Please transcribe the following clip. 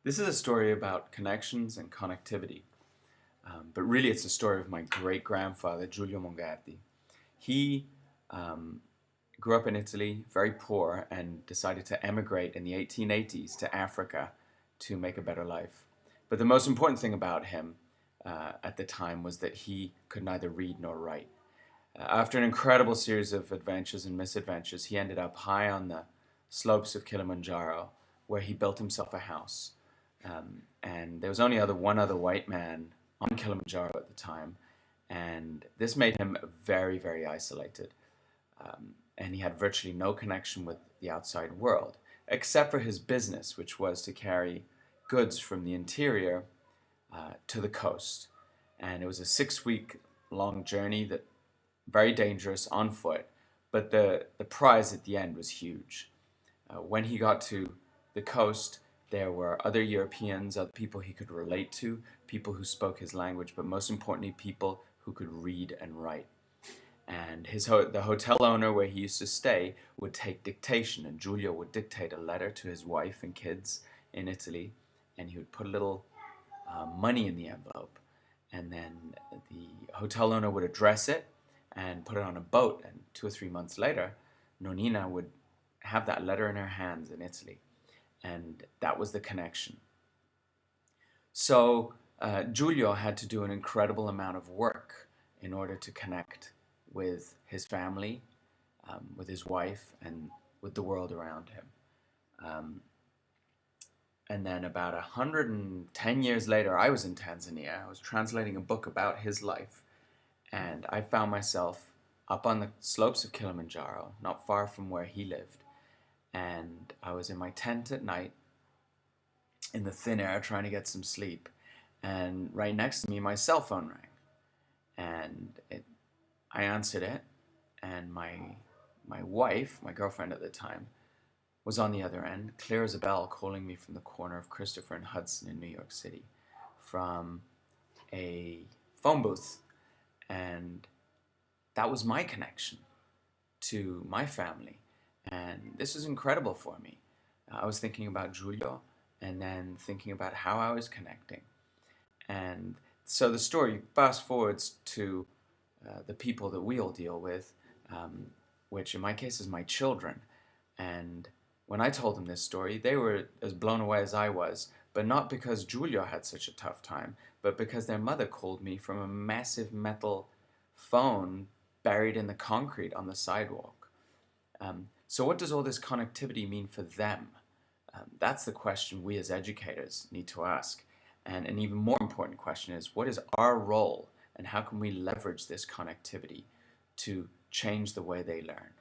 This is a story about connections and connectivity, but really it's a story of my great-grandfather, Giulio Mongardi. He um, grew up in Italy, very poor, and decided to emigrate in the 1880s to Africa to make a better life. But the most important thing about him at the time was that he could neither read nor write. After an incredible series of adventures and misadventures, he ended up high on the slopes of Kilimanjaro, where he built himself a house. And there was only one other white man on Kilimanjaro at the time, and this made him very, very isolated. And he had virtually no connection with the outside world, except for his business, which was to carry goods from the interior to the coast. And it was a 6 week long journey that very dangerous on foot, but the prize at the end was huge. When he got to the coast, there were other Europeans, other people he could relate to, people who spoke his language, but most importantly, people who could read and write. And the hotel owner where he used to stay would take dictation, and Giulio would dictate a letter to his wife and kids in Italy, and he would put a little money in the envelope. And then the hotel owner would address it and put it on a boat, and 2 or 3 months later, Nonina would have that letter in her hands in Italy. And that was the connection. So Giulio had to do an incredible amount of work in order to connect with his family, with his wife, and with the world around him. Um, and then about 110 years later, I was in Tanzania. I was translating a book about his life, and I found myself up on the slopes of Kilimanjaro, not far from where he lived. And I was in my tent at night in the thin air trying to get some sleep. And right next to me, my cell phone rang. And I answered it, and my wife, my girlfriend at the time, was on the other end, clear as a bell, calling me from the corner of Christopher and Hudson in New York City from a phone booth. And that was my connection to my family. And this was incredible for me. I was thinking about Giulio and then thinking about how I was connecting. And so the story fast forwards to the people that we all deal with, which in my case is my children. And when I told them this story, they were as blown away as I was, but not because Giulio had such a tough time, but because their mother called me from a massive metal phone buried in the concrete on the sidewalk. So what does all this connectivity mean for them? That's the question we as educators need to ask. And an even more important question is, what is our role and how can we leverage this connectivity to change the way they learn?